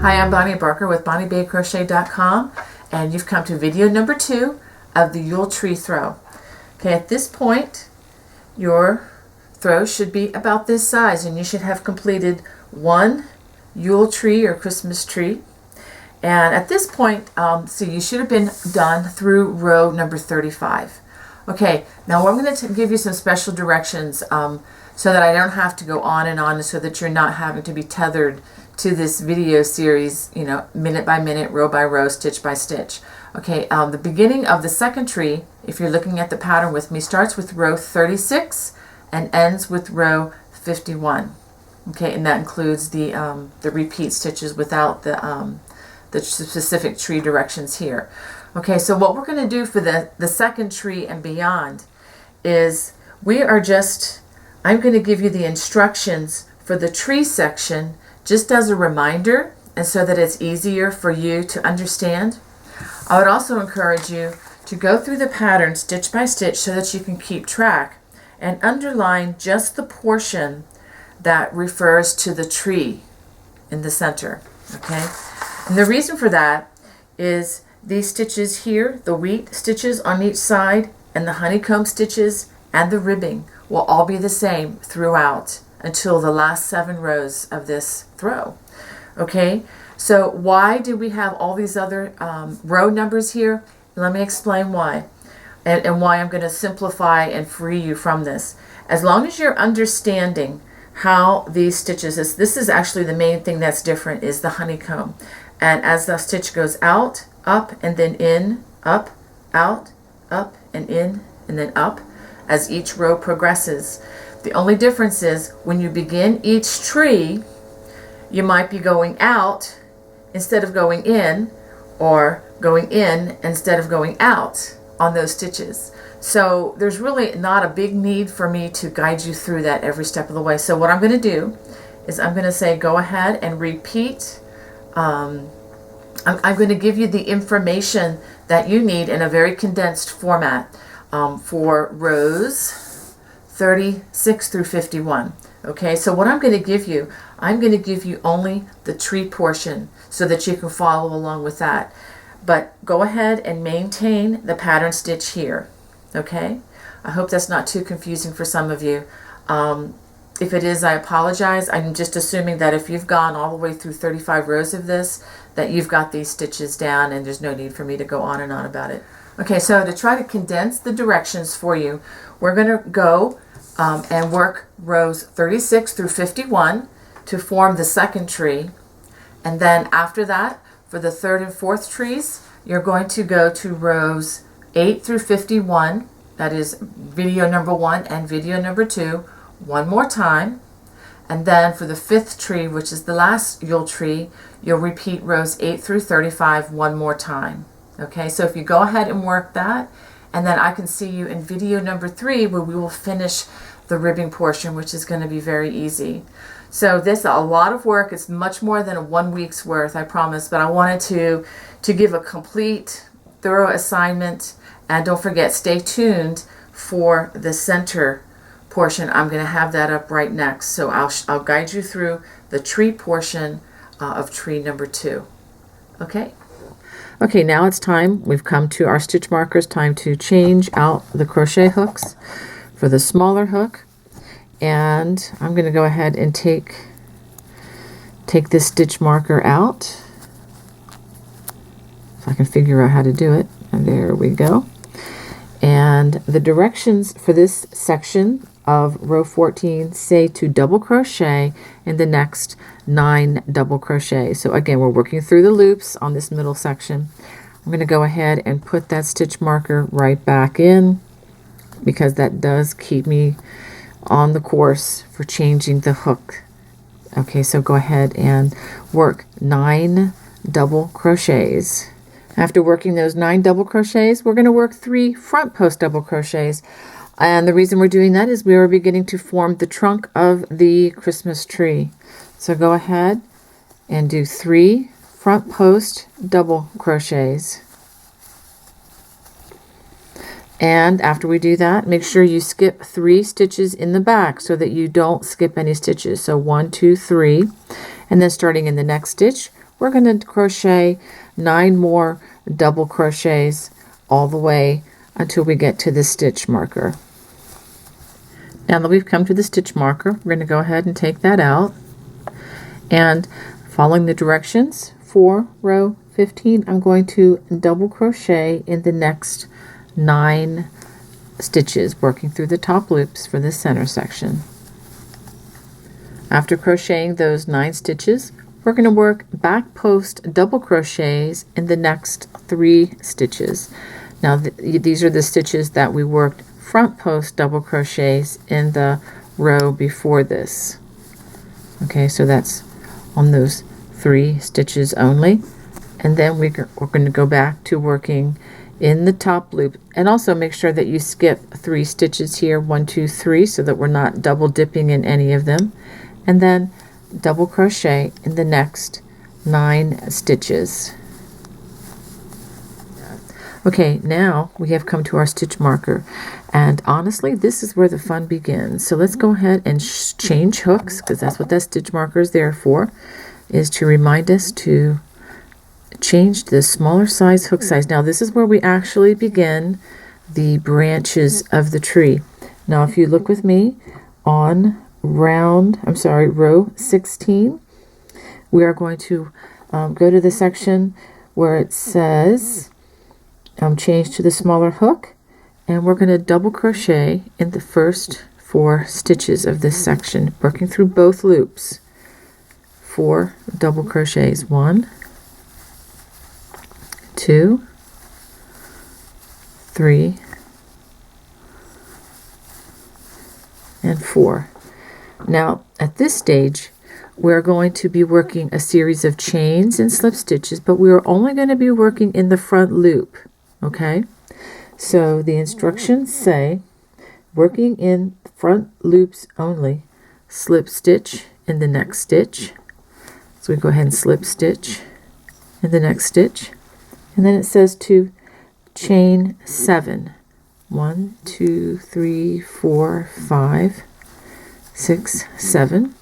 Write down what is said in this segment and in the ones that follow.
Hi, I'm Bonnie Barker with BonnieBayCrochet.com, and you've come to video number 2 of the Yule Tree Throw. Okay, at this point, your throw should be about this size, and you should have completed one Yule tree or Christmas tree. And at this point, so you should have been done through row number 35. Okay, now I'm going to give you some special directions so that I don't have to go on and on, so that you're not having to be tethered to this video series, you know, minute by minute, row by row, stitch by stitch. Okay, the beginning of the second tree, if you're looking at the pattern with me, starts with row 36 and ends with row 51. Okay, and that includes the repeat stitches without the specific tree directions here. Okay, so what we're going to do for the second tree and beyond is I'm going to give you the instructions for the tree section just as a reminder, and so that it's easier for you to understand. I would also encourage you to go through the pattern stitch by stitch so that you can keep track and underline just the portion that refers to the tree in the center. Okay, and the reason for that is these stitches here, the wheat stitches on each side and the honeycomb stitches and the ribbing will all be the same throughout until the last 7 rows of this throw. Okay, so why do we have all these other row numbers here? Let me explain why, and why I'm going to simplify and free you from this. As long as you're understanding how these stitches, this is actually the main thing that's different, is the honeycomb. And as the stitch goes out, up, and then in, up, out, up, and in, and then up, as each row progresses. The only difference is when you begin each tree, you might be going out instead of going in, or going in instead of going out on those stitches. So there's really not a big need for me to guide you through that every step of the way. So what I'm going to do is I'm going to say go ahead and repeat. I'm going to give you the information that you need in a very condensed format for rows 36 through 51. Okay, so what I'm going to give you, I'm going to give you only the tree portion so that you can follow along with that. But go ahead and maintain the pattern stitch here. Okay, I hope that's not too confusing for some of you. If it is, I apologize. I'm just assuming that if you've gone all the way through 35 rows of this, that you've got these stitches down and there's no need for me to go on and on about it. Okay, so to try to condense the directions for you, we're going to go and work rows 36 through 51 to form the second tree. And then after that, for the third and fourth trees, you're going to go to rows 8 through 51. That is video number 1 and video number 2 one more time. And then for the fifth tree, which is the last Yule tree, you'll repeat rows 8 through 35 one more time. Okay, so if you go ahead and work that, and then I can see you in video number 3 where we will finish the ribbing portion, which is going to be very easy. So this is a lot of work. It's much more than a 1 week's worth, I promise, but I wanted to give a complete, thorough assignment. And don't forget, stay tuned for the center portion. I'm going to have that up right next. So I'll guide you through the tree portion of tree number 2. Okay? Okay, now it's time. We've come to our stitch markers. Time to change out the crochet hooks for the smaller hook. And I'm going to go ahead and take this stitch marker out. If I can figure out how to do it. And there we go. And the directions for this section of row 14 say to double crochet in the next 9 double crochets. So again, we're working through the loops on this middle section. I'm going to go ahead and put that stitch marker right back in, because that does keep me on the course for changing the hook. Okay, so go ahead and work 9 double crochets. After working those 9 double crochets, we're going to work 3 front post double crochets. And the reason we're doing that is we are beginning to form the trunk of the Christmas tree. So go ahead and do 3 front post double crochets. And after we do that, make sure you skip 3 stitches in the back so that you don't skip any stitches. So 1, 2, 3, and then starting in the next stitch, we're going to crochet 9 more double crochets all the way until we get to the stitch marker. Now that we've come to the stitch marker, we're going to go ahead and take that out, and following the directions for row 15, I'm going to double crochet in the next 9 stitches, working through the top loops for the center section. After crocheting those 9 stitches, we're going to work back post double crochets in the next 3 stitches. Now these are the stitches that we worked front post double crochets in the row before this. Okay, so that's on those 3 stitches only, and then we're going to go back to working in the top loop, and also make sure that you skip 3 stitches here, 1, 2, 3, so that we're not double dipping in any of them, and then double crochet in the next 9 stitches. Okay, now we have come to our stitch marker, and honestly this is where the fun begins. So let's go ahead and change hooks, because that's what that stitch marker is there for, is to remind us to change the smaller size hook size. Now this is where we actually begin the branches of the tree. Now if you look with me on row 16, we are going to go to the section where it says change to the smaller hook, and we're going to double crochet in the first 4 stitches of this section, working through both loops. 4 double crochets, 1, 2, 3, and 4. Now at this stage we're going to be working a series of chains and slip stitches, but we're only going to be working in the front loop. Okay, so the instructions say working in front loops only, slip stitch in the next stitch. So we go ahead and slip stitch in the next stitch, and then it says to chain 7. 1, 2, 3, 4, 5, 6, 7,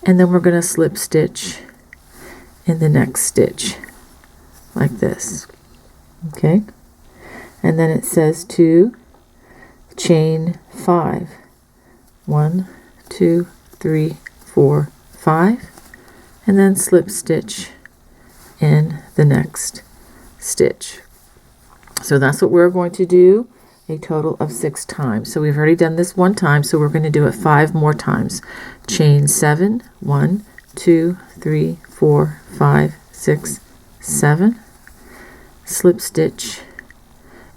and then we're going to slip stitch in the next stitch like this. Okay, and then it says to chain 5. 1, 2, 3, 4, 5, and then slip stitch in the next stitch. So that's what we're going to do a total of 6 times. So we've already done this 1 time, so we're going to do it 5 more times. Chain 7, 1, 2, 3, 4, 5, 6, 7, slip stitch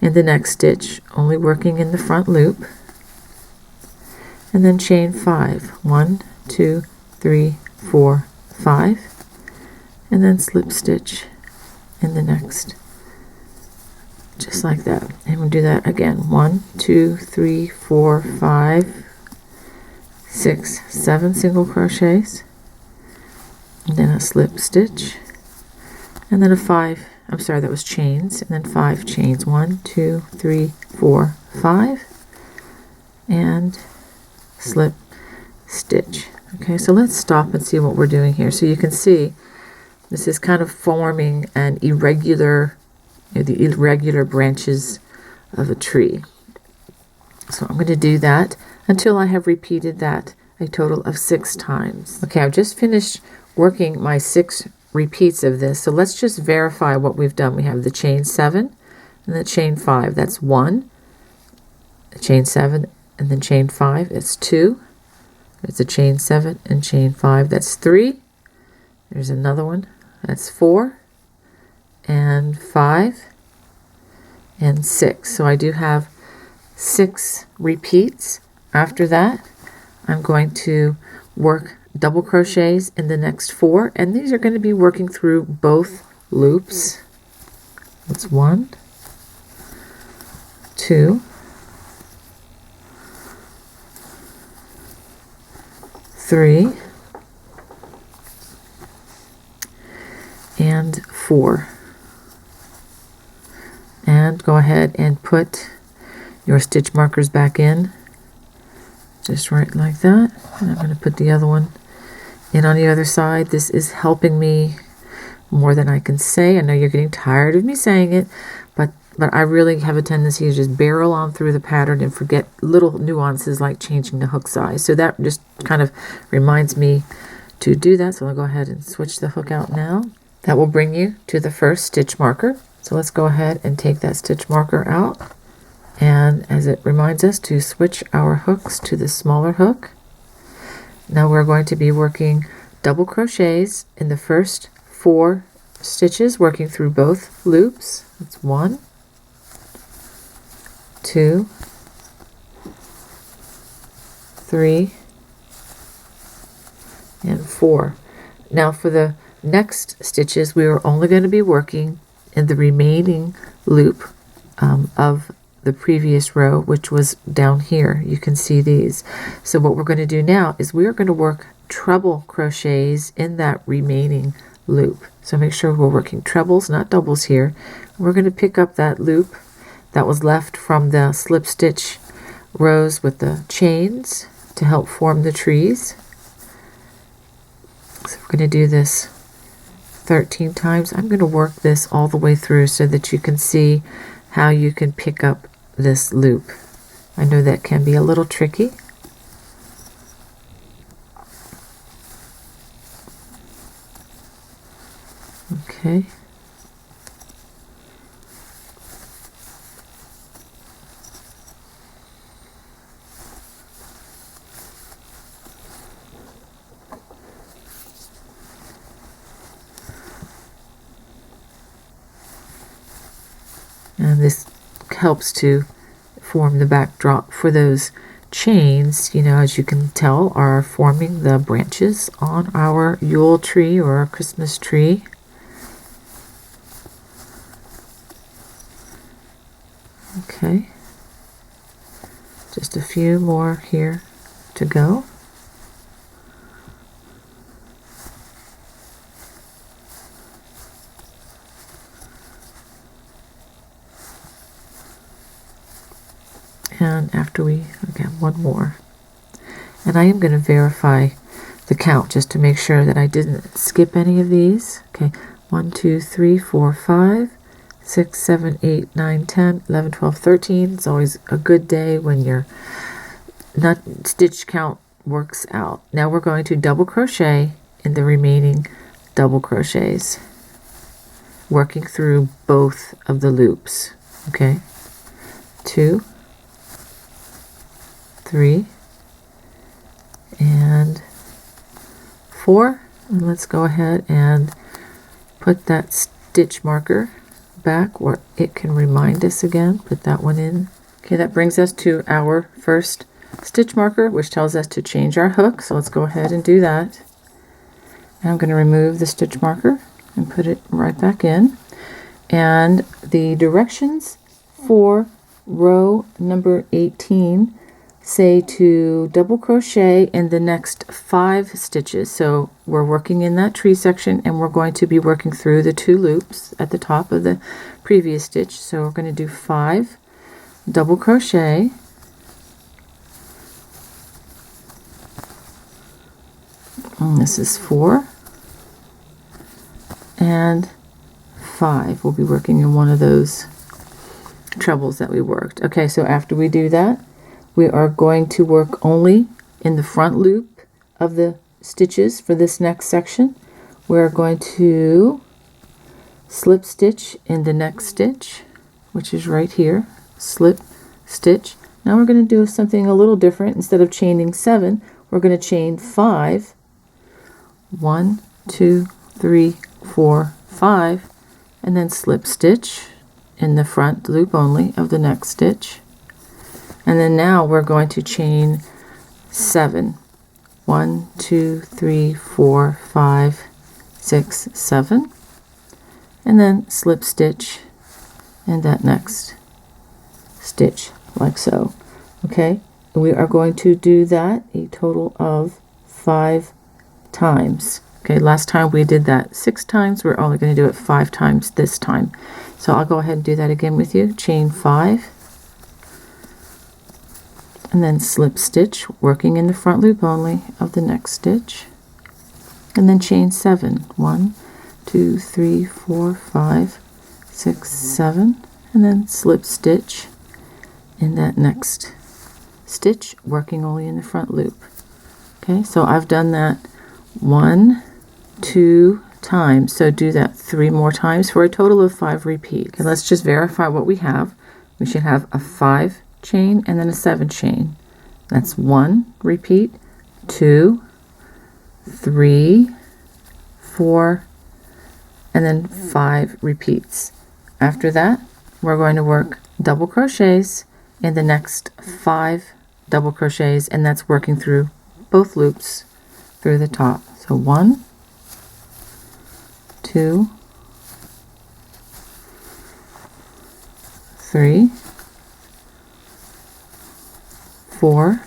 in the next stitch, only working in the front loop, and then chain 5, 1, 2, 3, 4, 5, and then slip stitch in the next, just like that. And we'll do that again. 1, 2, 3, 4, 5, 6, 7 single crochets, and then a slip stitch, and then a 5, I'm sorry, that was chains, and then 5 chains. 1, 2, 3, 4, 5, and slip stitch. Okay, so let's stop and see what we're doing here. So you can see this is kind of forming an irregular, the irregular branches of a tree. So I'm going to do that until I have repeated that a total of 6 times. Okay, I've just finished working my 6 repeats of this, so let's just verify what we've done. We have the chain 7 and the chain 5, that's 1, the chain 7 and then chain 5, that's 2, there's a chain 7 and chain 5, that's 3, there's another one, that's 4, and 5, and 6. So I do have 6 repeats. After that, I'm going to work double crochets in the next 4, and these are going to be working through both loops. That's 1, 2, 3, and 4. And go ahead and put your stitch markers back in, just right like that. And I'm going to put the other one in on the other side. This is helping me more than I can say. I know you're getting tired of me saying it, but I really have a tendency to just barrel on through the pattern and forget little nuances like changing the hook size. So that just kind of reminds me to do that. So I'll go ahead and switch the hook out now. That will bring you to the first stitch marker. So let's go ahead and take that stitch marker out. And as it reminds us to switch our hooks to the smaller hook. Now we're going to be working double crochets in the first 4 stitches, working through both loops. That's 1, 2, 3, and 4. Now for the next stitches, we are only going to be working in the remaining loop of the previous row, which was down here. You can see these. So what we're going to do now is we are going to work treble crochets in that remaining loop. So make sure we're working trebles, not doubles here. We're going to pick up that loop that was left from the slip stitch rows with the chains to help form the trees. So we're going to do this 13 times. I'm going to work this all the way through so that you can see how you can pick up this loop. I know that can be a little tricky. Okay. And this helps to form the backdrop for those chains, you know, as you can tell, are forming the branches on our Yule tree or our Christmas tree. Okay, just a few more here to go. And after we, again, one more. And I am going to verify the count just to make sure that I didn't skip any of these. Okay, 1, 2, 3, 4, 5, 6, 7, 8, 9, 10, 11, 12, 13. It's always a good day when your stitch count works out. Now we're going to double crochet in the remaining double crochets, working through both of the loops. Okay, 2, 3, and 4. And let's go ahead and put that stitch marker back where it can remind us again. Put that one in. Okay, that brings us to our first stitch marker, which tells us to change our hook. So let's go ahead and do that. And I'm going to remove the stitch marker and put it right back in. And the directions for row number 18 say to double crochet in the next 5 stitches. So we're working in that tree section and we're going to be working through the 2 loops at the top of the previous stitch. So we're going to do 5 double crochet, and this is 4 and 5. We'll be working in one of those trebles that we worked. Okay, so after we do that, we are going to work only in the front loop of the stitches for this next section. We're going to slip stitch in the next stitch, which is right here. Slip stitch. Now we're going to do something a little different. Instead of chaining 7, we're going to chain 5. 1, 2, 3, 4, 5, and then slip stitch in the front loop only of the next stitch. And then now we're going to chain 7. 1, 2, 3, 4, 5, 6, 7. And then slip stitch in that next stitch, like so. Okay, we are going to do that a total of 5 times. Okay, last time we did that 6 times. We're only going to do it 5 times this time. So I'll go ahead and do that again with you. Chain 5. And then slip stitch, working in the front loop only of the next stitch. And then chain 7. 1, 2, 3, 4, 5, 6, 7, and then slip stitch in that next stitch, working only in the front loop. Okay, so I've done that 1, 2 times, so do that 3 more times for a total of 5 repeats. Okay, let's just verify what we have. We should have a 5 chain and then a 7 chain. That's 1 repeat, 2, 3, 4, and then 5 repeats. After that, we're going to work double crochets in the next 5 double crochets, and that's working through both loops through the top. So 1, 2, 3, 4,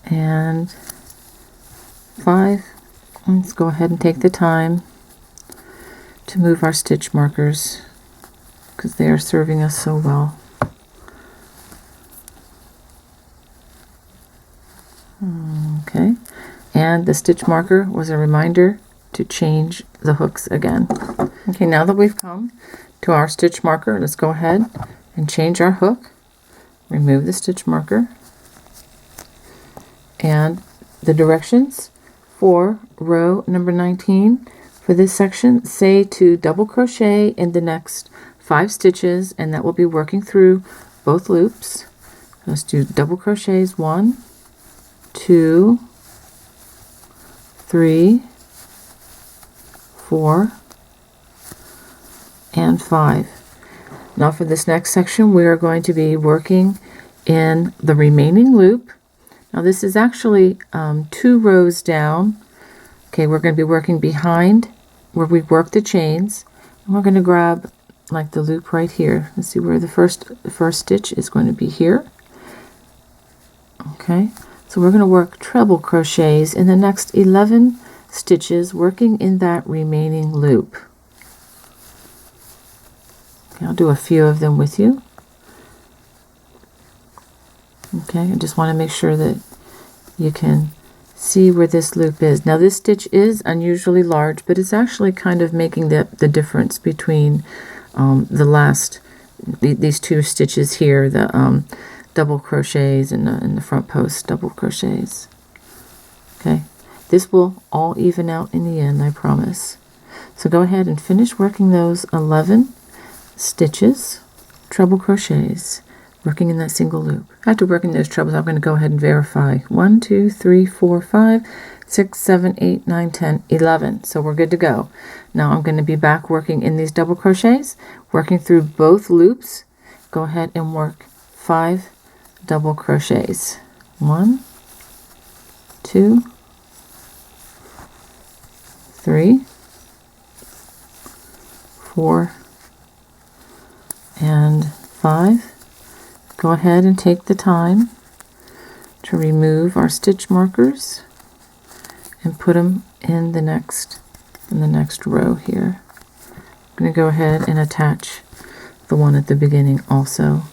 and 5. Let's go ahead and take the time to move our stitch markers because they are serving us so well. Okay, and the stitch marker was a reminder to change the hooks again. Okay, now that we've come to our stitch marker, let's go ahead and change our hook. Remove the stitch marker, and the directions for row number 19 for this section say to double crochet in the next 5 stitches, and that will be working through both loops. Let's do double crochets 1, 2, 3, 4, and 5. Now for this next section, we are going to be working in the remaining loop. Now this is actually 2 rows down. Okay, we're going to be working behind where we work the chains, and we're going to grab like the loop right here. Let's see where the first stitch is going to be here. Okay, so we're going to work treble crochets in the next 11 stitches, working in that remaining loop. Okay, I'll do a few of them with you. Okay, I just want to make sure that you can see where this loop is. Now this stitch is unusually large, but it's actually kind of making the difference between these 2 stitches here, the double crochets and the front post double crochets. Okay, this will all even out in the end, I promise. So go ahead and finish working those 11 stitches, treble crochets, working in that single loop. After working those trebles, I'm going to go ahead and verify 1, 2, 3, 4, 5, 6, 7, 8, 9, 10, 11. So we're good to go. Now I'm going to be back working in these double crochets, working through both loops. Go ahead and work 5 double crochets. 1, 2, 3, 4, and 5. Go ahead and take the time to remove our stitch markers and put them in the next row here. I'm going to go ahead and attach the one at the beginning also.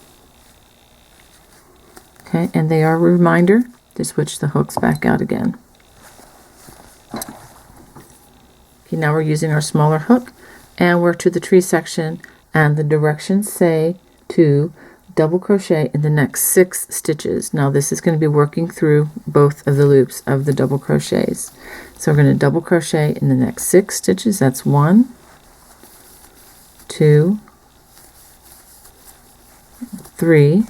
Okay, and they are a reminder to switch the hooks back out again. Okay, now we're using our smaller hook, and we're to the tree section, and the directions say to double crochet in the next 6 stitches. Now this is going to be working through both of the loops of the double crochets. So we're going to double crochet in the next 6 stitches. That's 1, 2, 3,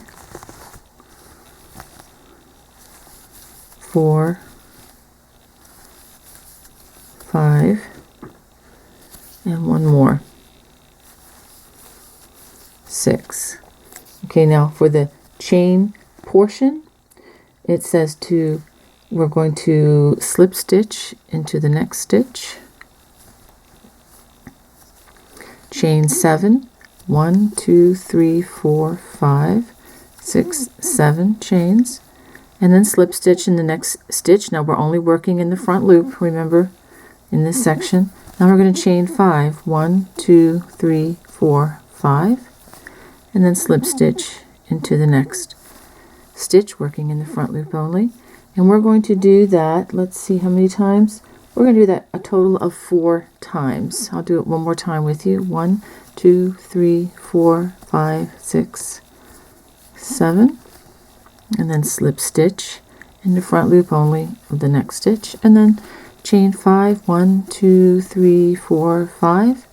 4, 5, and 1 more. 6. Okay, now for the chain portion, it says we're going to slip stitch into the next stitch, chain 7, 1, 2, 3, 4, 5, 6, 7 chains, and then slip stitch in the next stitch. Now we're only working in the front loop, remember, in this section. Now we're going to chain 5, 1, 2, 3, 4, 5, and then slip stitch into the next stitch, working in the front loop only. And we're going to do that, let's see how many times, We're going to do that a total of 4 times. I'll do it one more time with you. 1, 2, 3, 4, 5, 6, 7, and then slip stitch in the front loop only of the next stitch, and then chain 5, 1, 2, 3, 4, 5,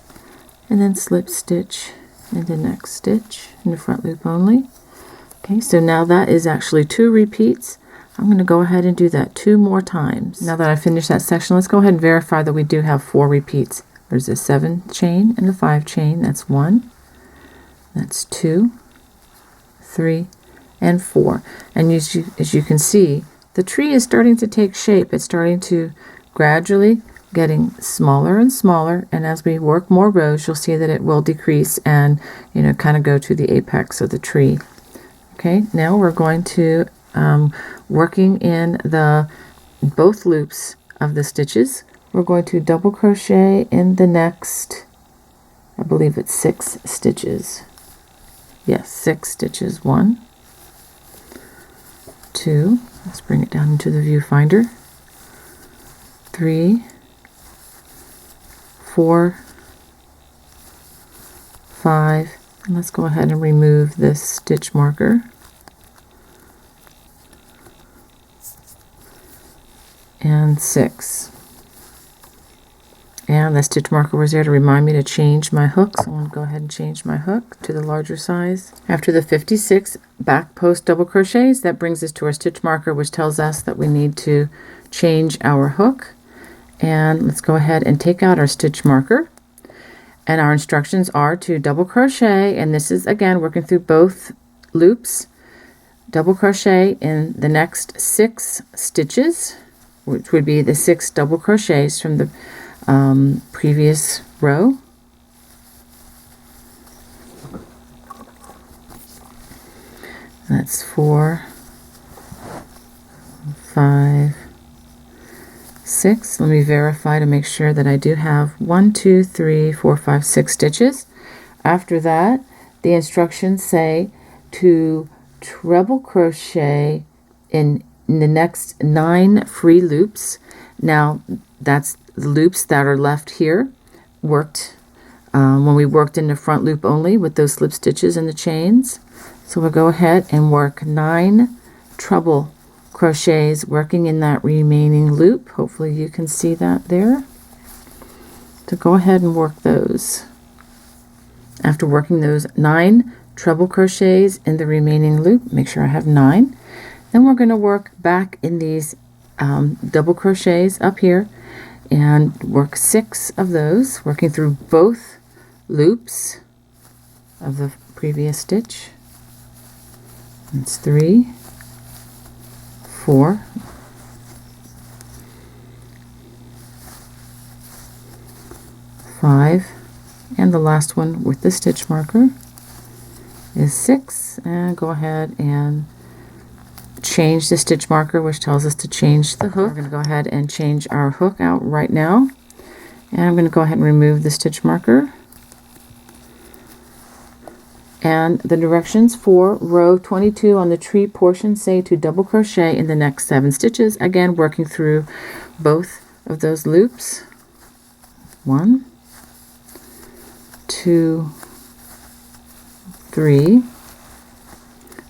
and then slip stitch in the next stitch in the front loop only. Okay, so now that is actually 2 repeats. I'm going to go ahead and do that 2 more times. Now that I finished that section, let's go ahead and verify that we do have 4 repeats. There's a 7 chain and a 5 chain. That's 1, that's 2, 3, and 4. And as you can see, the tree is starting to take shape. It's starting to gradually getting smaller and smaller, and as we work more rows, you'll see that it will decrease and, you know, kind of go to the apex of the tree. Okay, now we're going to working in the both loops of the stitches. We're going to double crochet in the next, I believe it's 6 stitches. Yes, 6 stitches. 1, 2, let's bring it down into the viewfinder. 3, 4, 5, and let's go ahead and remove this stitch marker. And 6. And the stitch marker was there to remind me to change my hook, so I'm going to go ahead and change my hook to the larger size. After the 56 back post double crochets, that brings us to our stitch marker, which tells us that we need to change our hook. And let's go ahead and take out our stitch marker. And our instructions are to double crochet, and this is again working through both loops. Double crochet in the next 6 stitches, which would be the 6 double crochets from the previous row. That's 4, 5, 6. Let me verify to make sure that I do have 1, 2, 3, 4, 5, 6 stitches. After that, the instructions say to treble crochet in the next 9 free loops. Now that's the loops that are left here worked when we worked in the front loop only with those slip stitches and the chains. So we'll go ahead and work 9 treble crochets working in that remaining loop. Hopefully you can see that there. So go ahead and work those. After working those 9 treble crochets in the remaining loop, make sure I have 9. Then we're going to work back in these double crochets up here and work 6 of those, working through both loops of the previous stitch. That's 3, 4, 5, and the last one with the stitch marker is 6. And go ahead and change the stitch marker, which tells us to change the hook. We're going to go ahead and change our hook out right now, and I'm going to go ahead and remove the stitch marker. And the directions for row 22 on the tree portion say to double crochet in the next 7 stitches, again working through both of those loops. 1, 2, 3.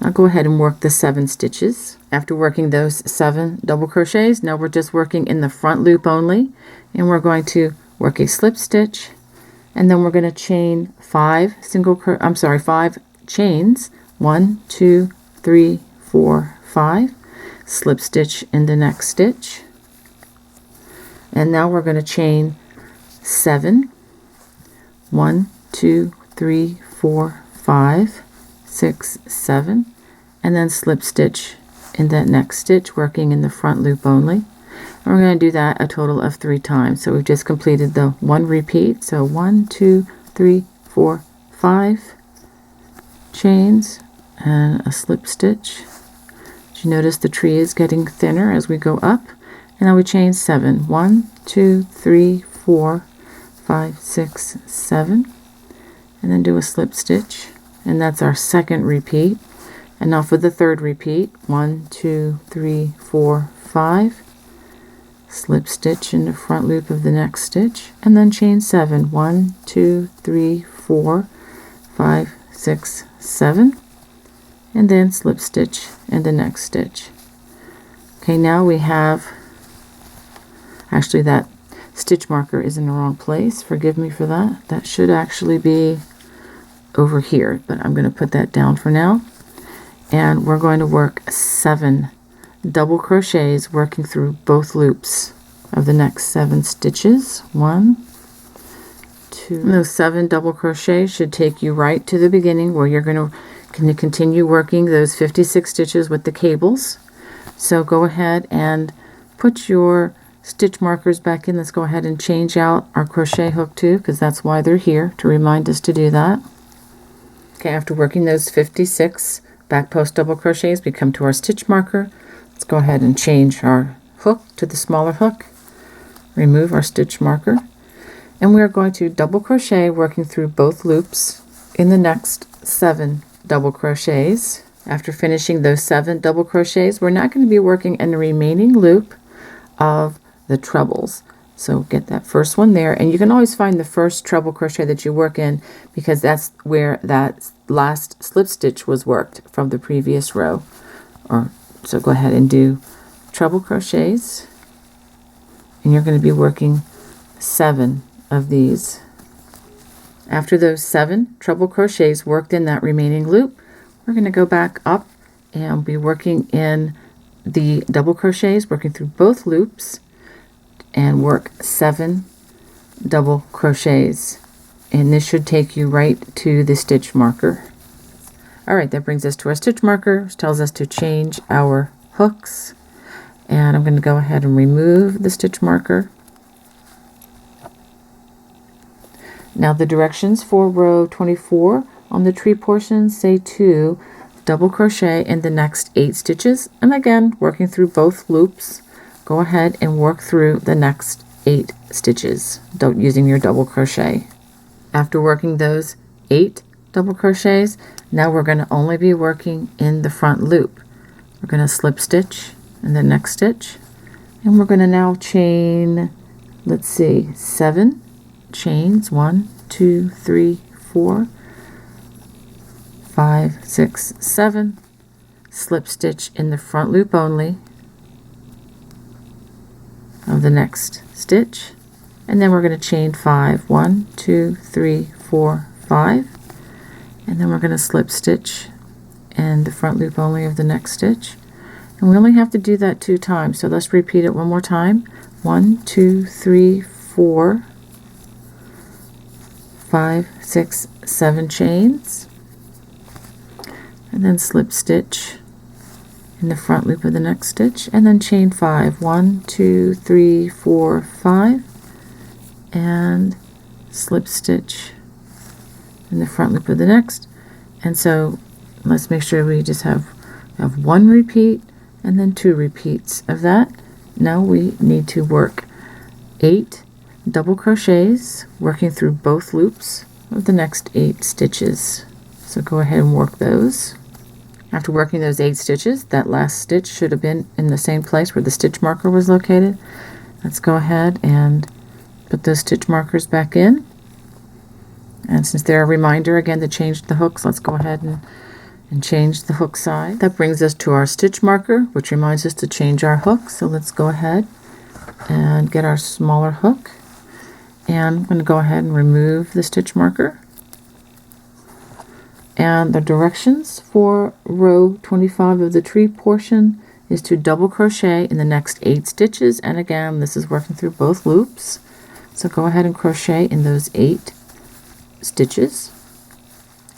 I'll go ahead and work the 7 stitches. After working those 7 double crochets, now we're just working in the front loop only, and we're going to work a slip stitch, and then we're going to chain 5 chains. 1, 2, 3, 4, 5. Slip stitch in the next stitch, and now we're going to chain 7. 1, 2, 3, 4, 5, 6, 7, and then slip stitch in that next stitch, working in the front loop only. And we're going to do that a total of 3 times. So we've just completed the 1 repeat. So 1, 2, 3, 4, 5 chains and a slip stitch. Did you notice the tree is getting thinner as we go up? And now we chain 7. 1, 2, 3, 4, 5, 6, 7, and then do a slip stitch, and that's our second repeat. And now for the third repeat, 1, 2, 3, 4, 5 slip stitch in the front loop of the next stitch, and then chain 7. 1, 2, 3, 4, 5, 6, 7, and then slip stitch in the next stitch. Okay, now we have, actually that stitch marker is in the wrong place. Forgive me for that. That should actually be over here, but I'm going to put that down for now. And we're going to work 7 double crochets working through both loops of the next 7 stitches. 1, 2. And those 7 double crochets should take you right to the beginning where you're going to continue working those 56 stitches with the cables. So go ahead and put your stitch markers back in. Let's go ahead and change out our crochet hook too, because that's why they're here, to remind us to do that. Okay, after working those 56 back post double crochets, we come to our stitch marker. Let's go ahead and change our hook to the smaller hook, remove our stitch marker, and we are going to double crochet working through both loops in the next 7 double crochets. After finishing those 7 double crochets, we're not going to be working in the remaining loop of the trebles. So get that first one there, and you can always find the first treble crochet that you work in, because that's where that last slip stitch was worked from the previous row. So go ahead and do treble crochets, and you're going to be working 7 of these. After those 7 treble crochets worked in that remaining loop, we're going to go back up and be working in the double crochets, working through both loops, and work 7 double crochets, and this should take you right to the stitch marker. Alright, that brings us to our stitch marker, which tells us to change our hooks, and I'm going to go ahead and remove the stitch marker. Now the directions for row 24 on the tree portion say to double crochet in the next 8 stitches, and again working through both loops, go ahead and work through the next 8 stitches using your double crochet. After working those 8 double crochets, now we're going to only be working in the front loop. We're going to slip stitch in the next stitch, and we're going to now chain, let's see, 7 chains. 1, 2, 3, 4, 5, 6, 7, slip stitch in the front loop only of the next stitch, and then we're going to chain 5. 1, 2, 3, 4, 5, and then we're going to slip stitch in the front loop only of the next stitch, and we only have to do that 2 times, so let's repeat it one more time. 1, 2, 3, 4, 5, 6, 7 chains, and then slip stitch in the front loop of the next stitch, and then chain 5. 1, 2, 3, 4, 5, and slip stitch in the front loop of the next. And so let's make sure we just have 1 repeat and then 2 repeats of that. Now we need to work 8 double crochets working through both loops of the next 8 stitches. So go ahead and work those. After working those 8 stitches, that last stitch should have been in the same place where the stitch marker was located. Let's go ahead and put those stitch markers back in. And since they're a reminder again to change the hooks, let's go ahead and change the hook side. That brings us to our stitch marker, which reminds us to change our hook. So let's go ahead and get our smaller hook. And I'm going to go ahead and remove the stitch marker. And the directions for row 25 of the tree portion is to double crochet in the next 8 stitches, and again this is working through both loops. So go ahead and crochet in those 8 stitches.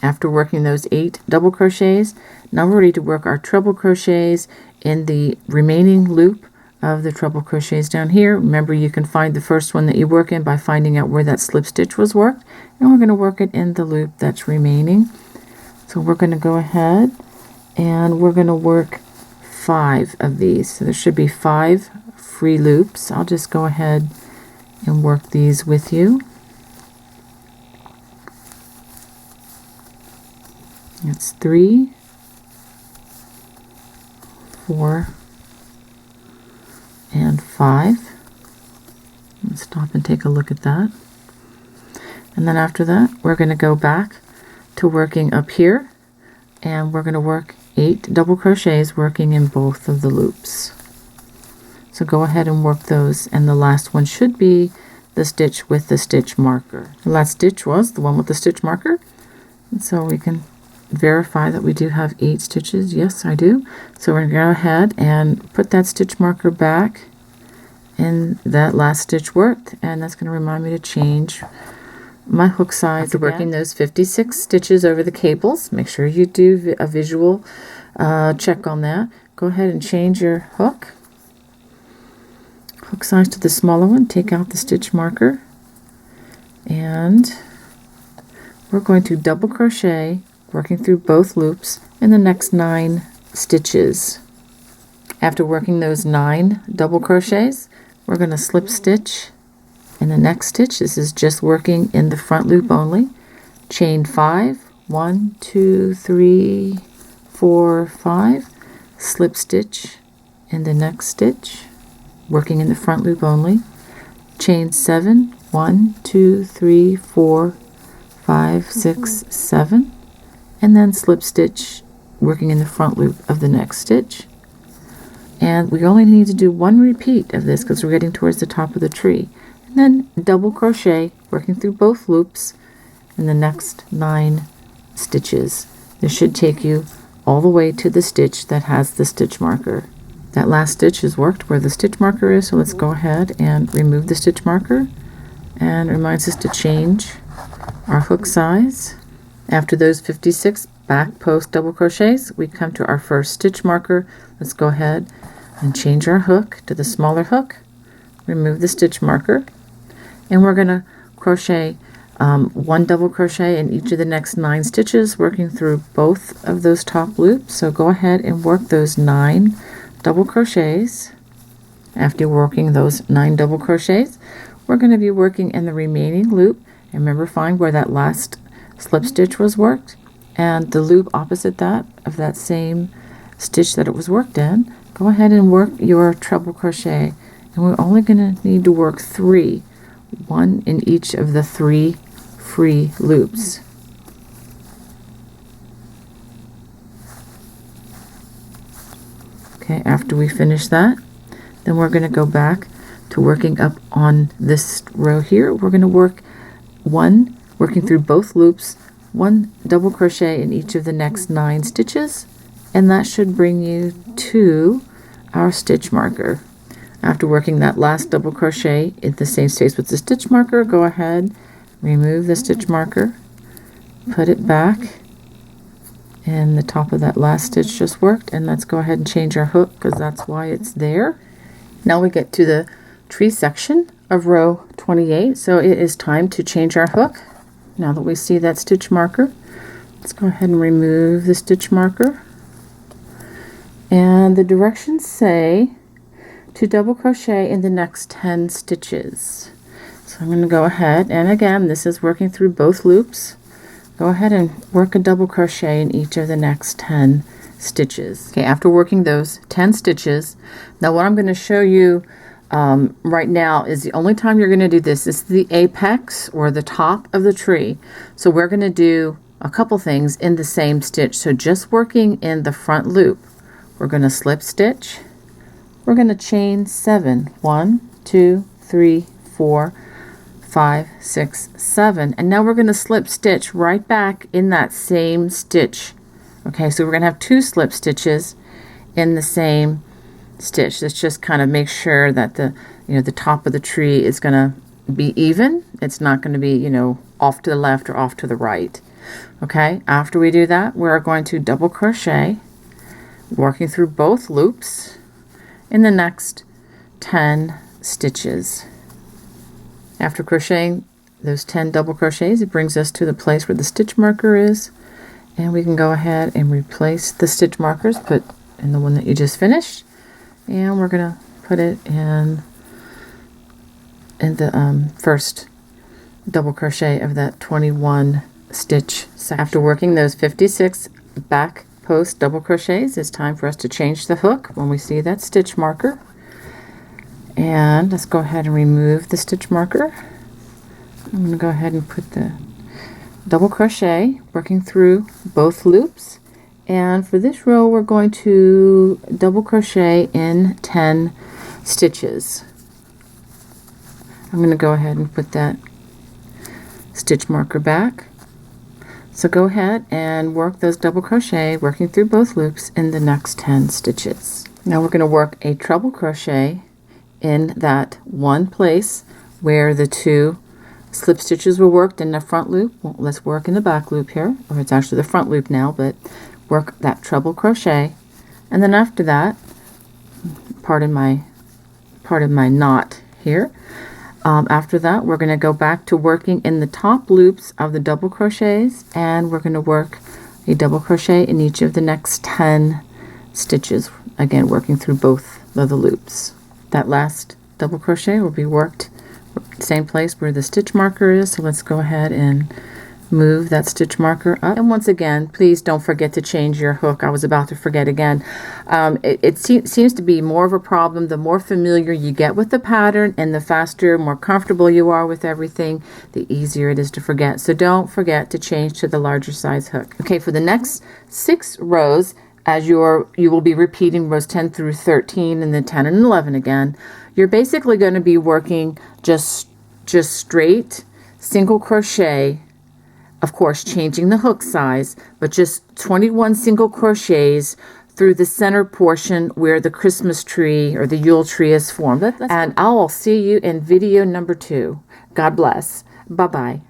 After working those 8 double crochets, now we're ready to work our treble crochets in the remaining loop of the treble crochets down here. Remember, you can find the first one that you work in by finding out where that slip stitch was worked, and we're going to work it in the loop that's remaining. So we're going to go ahead and we're going to work 5 of these. So there should be 5 free loops. I'll just go ahead and work these with you. It's 3, 4, and 5. stop and take a look at that. And then after that, we're going to go back to working up here, and we're going to work 8 double crochets working in both of the loops. So go ahead and work those, and the last one should be the stitch with the stitch marker. The last stitch was the one with the stitch marker, and so we can verify that we do have 8 stitches. Yes, I do. So we're going to go ahead and put that stitch marker back, and that last stitch worked, and that's going to remind me to change my hook size. After working those 56 stitches over the cables, make sure you do a visual check on that. Go ahead and change your hook size to the smaller one. Take out the stitch marker, and we're going to double crochet working through both loops in the next 9 stitches. After working those 9 double crochets, we're going to slip stitch in the next stitch. This is just working in the front loop only. Chain 5, 1, 2, 3, 4, 5, slip stitch in the next stitch, working in the front loop only. Chain 7, 1, 2, 3, 4, 5, 6, 7, and then slip stitch working in the front loop of the next stitch. And we only need to do 1 repeat of this because we're getting towards the top of the tree. And then double crochet working through both loops in the next 9 stitches. This should take you all the way to the stitch that has the stitch marker. That last stitch is worked where the stitch marker is, so let's go ahead and remove the stitch marker, and it reminds us to change our hook size. After those 56 back post double crochets, we come to our first stitch marker. Let's go ahead and change our hook to the smaller hook, remove the stitch marker, and we're going to crochet 1 double crochet in each of the next 9 stitches, working through both of those top loops. So go ahead and work those 9 double crochets. After working those 9 double crochets, we're going to be working in the remaining loop, and remember, find where that last slip stitch was worked, and the loop opposite that of that same stitch that it was worked in. Go ahead and work your treble crochet, and we're only going to need to work 3, 1 in each of the 3 free loops. Okay, after we finish that, then we're going to go back to working up on this row here. We're going to work 1, working through both loops, 1 double crochet in each of the next 9 stitches, and that should bring you to our stitch marker. After working that last double crochet in the same space with the stitch marker, go ahead, remove the stitch marker, put it back, and the top of that last stitch just worked, and let's go ahead and change our hook because that's why it's there. Now we get to the tree section of row 28, so it is time to change our hook. Now that we see that stitch marker, let's go ahead and remove the stitch marker, and the directions say to double crochet in the next 10 stitches. So I'm going to go ahead, and again, this is working through both loops. Go ahead and work a double crochet in each of the next 10 stitches. Okay, after working those 10 stitches, now what I'm going to show you right now is the only time you're going to do this. This is the apex or the top of the tree. So we're going to do a couple things in the same stitch. So just working in the front loop, we're going to slip stitch. We're going to chain 7. 1, 2, 3, 4, 5, 6, 7. And now we're going to slip stitch right back in that same stitch. Okay, so we're going to have 2 slip stitches in the same stitch. Let's just kind of make sure that the top of the tree is going to be even. It's not going to be, off to the left or off to the right. Okay, after we do that, we're going to double crochet, working through both loops in the next 10 stitches. After crocheting those 10 double crochets, it brings us to the place where the stitch marker is, and we can go ahead and replace the stitch markers, put in the one that you just finished, and we're going to put it in the first double crochet of that 21 stitch section. After working those 56 back post double crochets, it's time for us to change the hook when we see that stitch marker. And let's go ahead and remove the stitch marker. I'm going to go ahead and put the double crochet, working through both loops. And for this row, we're going to double crochet in 10 stitches. I'm going to go ahead and put that stitch marker back. So go ahead and work those double crochet, working through both loops in the next 10 stitches. Now we're going to work a treble crochet in that one place where the 2 slip stitches were worked in the front loop. Well, let's work in the back loop here, or it's actually the front loop now, but work that treble crochet. And then after that, pardon my knot here. After that, we're going to go back to working in the top loops of the double crochets, and we're going to work a double crochet in each of the next 10 stitches, again working through both of the loops. That last double crochet will be worked same place where the stitch marker is, so let's go ahead and move that stitch marker up. And once again, please don't forget to change your hook. I was about to forget again. It seems to be more of a problem the more familiar you get with the pattern, and the faster, more comfortable you are with everything, the easier it is to forget. So don't forget to change to the larger size hook. Okay, for the next 6 rows, as you will be repeating rows 10 through 13 and then 10 and 11 again, you're basically going to be working just straight single crochet, of course changing the hook size, but just 21 single crochets through the center portion where the Christmas tree or the Yule tree is formed. And I'll see you in video number 2. God bless. Bye-bye.